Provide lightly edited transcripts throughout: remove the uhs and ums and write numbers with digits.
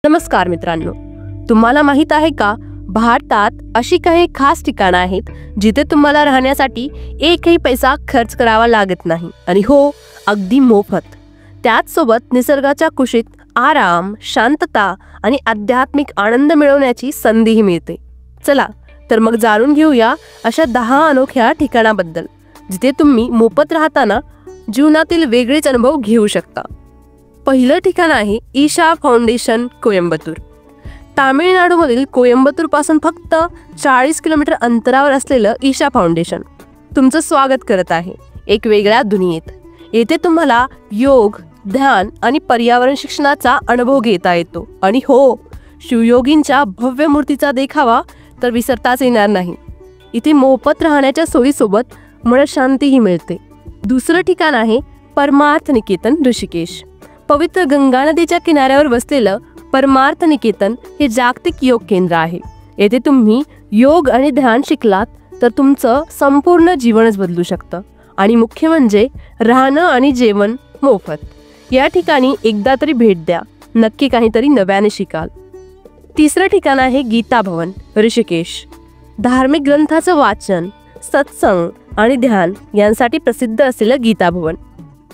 नमस्कार मित्रांनो, तुम्हाला माहित आहे का, भारतात अशी काही खास ठिकाणं आहेत जिथे तुम्हाला राहण्यासाठी एकही पैसा खर्च करावा लागत नाही आणि हो, अगदी मोफत. त्याच सोबत निसर्गाच्या कुशीत आराम, शांतता आणि आध्यात्मिक आनंद मिळवण्याची संधीही मिळते. चला तर मग जाणून घेऊया अशा 10 अनोख्या ठिकाणाबद्दल जिथे तुम्ही मोफत राहताना जीवनातील वेगळेच अनुभव घेऊ शकता. पहिलं ठिकाण आहे ईशा फाउंडेशन, कोयंबतूर. तामिळनाडूमधील कोयंबतूर पासून फक्त 40 किलोमीटर अंतरावर असलेलं ईशा फाउंडेशन तुमचं स्वागत करत आहे एक वेगळ्या दुनियेत. येथे तुम्हाला योग, ध्यान आणि पर्यावरण शिक्षणाचा अनुभव घेता येतो. आणि हो, शिवयोगींच्या भव्य मूर्तीचा देखावा तर विसरताच येणार नाही. इथे मोफत राहण्याच्या सोयीसोबत मनशांतीही मिळते. दुसरं ठिकाण आहे परमार्थ निकेतन, ऋषिकेश. पवित्र गंगा नदीच्या किनाऱ्यावर वसलेलं परमार्थ निकेतन हे जागतिक योग केंद्र आहे. येथे तुम्ही योग आणि ध्यान शिकलात तर तुमचं संपूर्ण जीवनच बदलू शकतं. आणि मुख्य म्हणजे राहणं आणि जेवण मोफत. या ठिकाणी एकदा तरी भेट द्या, नक्की काहीतरी नव्याने शिकाल. तिसरं ठिकाण आहे गीता भवन, ऋषिकेश. धार्मिक ग्रंथाचं वाचन, सत्संग आणि ध्यान यांसाठी प्रसिद्ध असलेलं गीता भवन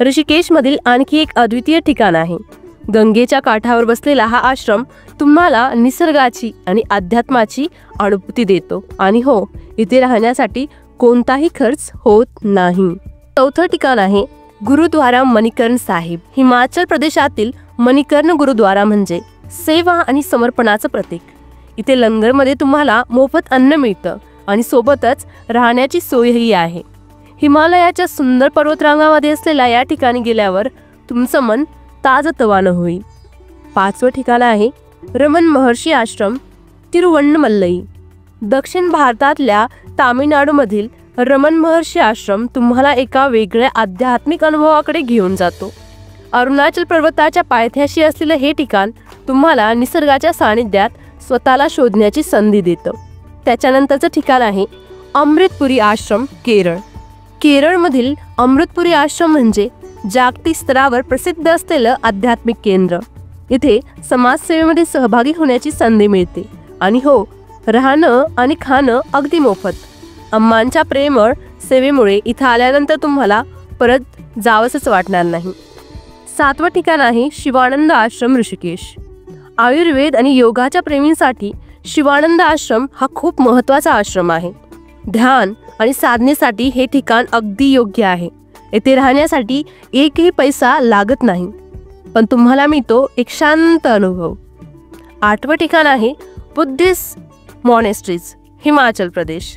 ऋषिकेशमधील आणखी एक अद्वितीय ठिकाण आहे. गंगेच्या काठावर बसलेला हा आश्रम तुम्हाला निसर्गाची आणि अध्यात्माची अनुभूती देतो. आणि हो, इथे राहण्यासाठी कोणताही खर्च होत नाही. चौथं ठिकाण आहे गुरुद्वारा मणिकर्ण साहिब, हिमाचल प्रदेशातील मणिकर्ण गुरुद्वारा म्हणजे सेवा आणि समर्पणाचं प्रतीक. इथे लंगरमध्ये तुम्हाला मोफत अन्न मिळतं आणि सोबतच राहण्याची सोयही आहे. हिमालयाच्या सुंदर पर्वतरांगामध्ये असलेल्या या ठिकाणी गेल्यावर तुमचं मन ताजतवानं होईल. 5वं ठिकाण आहे रमण महर्षी आश्रम, तिरुवण्णमलई. दक्षिण भारतातल्या तामिळनाडूमधील रमण महर्षी आश्रम तुम्हाला एका वेगळ्या आध्यात्मिक अनुभवाकडे घेऊन जातो. अरुणाचल पर्वताच्या पायथ्याशी असलेलं हे ठिकाण तुम्हाला निसर्गाच्या सानिध्यात स्वतःला शोधण्याची संधी देतं. त्याच्यानंतरचं ठिकाण आहे अमृतपुरी आश्रम, केरळ. केरळमधील अमृतपुरी आश्रम म्हणजे जागतिक स्तरावर प्रसिद्ध असलेलं आध्यात्मिक केंद्र. इथे समाजसेवेमध्ये सहभागी होण्याची संधी मिळते. आणि हो, राहणं आणि खाणं अगदी मोफत. अम्मांच्या प्रेमळ सेवेमुळे इथं आल्यानंतर तुम्हाला परत जावंसच वाटणार नाही. 7वं ठिकाण आहे शिवानंद आश्रम, ऋषिकेश. आयुर्वेद आणि योगाच्या प्रेमींसाठी शिवानंद आश्रम हा खूप महत्त्वाचा आश्रम आहे. ध्यान आणि साधनेसाठी हे ठिकाण अगदी योग्य आहे. येथे राहण्यासाठी एकही पैसा लागत नाही, पण तुम्हाला मिळतो एक शांत अनुभव. 8वं ठिकाण आहे बुद्धिस्ट मॉनेस्ट्रीज, हिमाचल प्रदेश.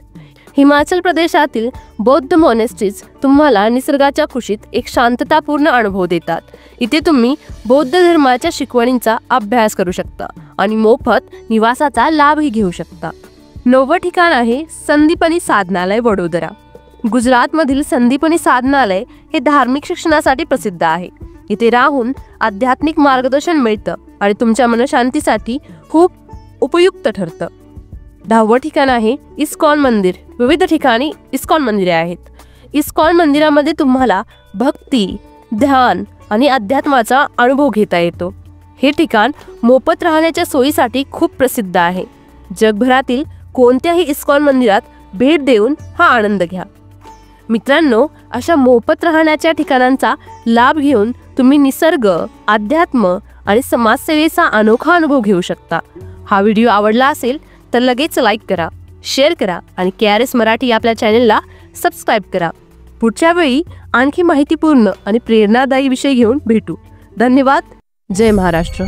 हिमाचल प्रदेशातील बौद्ध मॉनेस्ट्रीज तुम्हाला निसर्गाच्या कुशीत एक शांततापूर्ण अनुभव देतात. इथे तुम्ही बौद्ध धर्माच्या शिकवणींचा अभ्यास करू शकता आणि मोफत निवासाचा लाभही घेऊ शकता. 9वं ठिकाण आहे संदीपनी साधनालय, वडोदरा. गुजरातमधील संदीपनी साधनालय हे धार्मिक शिक्षणासाठी प्रसिद्ध आहे. इथे राहून आध्यात्मिक मार्गदर्शन मिळतं आणि तुमच्या मनशांतीसाठी खूप उपयुक्त ठरतं. 10वं ठिकाण आहे इस्कॉन मंदिर. विविध ठिकाणी इस्कॉन मंदिरे आहेत. इस्कॉन मंदिरामध्ये तुम्हाला भक्ती, ध्यान आणि अध्यात्माचा अनुभव घेता येतो. हे ठिकाण मोफत राहण्याच्या सोयीसाठी खूप प्रसिद्ध आहे. जगभरातील कोणत्याही इस्कॉन मंदिरात भेट देऊन हा आनंद घ्या. मित्रांनो, अशा मोफत राहण्याच्या ठिकाणांचा लाभ घेऊन तुम्ही निसर्ग, अध्यात्म आणि समाजसेवेचा अनोखा अनुभव घेऊ शकता. हा व्हिडिओ आवडला असेल तर लगेच लाईक करा, शेअर करा आणि KRS मराठी आपल्या चॅनलला सबस्क्राईब करा. पुढच्या वेळी आणखी माहितीपूर्ण आणि प्रेरणादायी विषय घेऊन भेटू. धन्यवाद. जय महाराष्ट्र.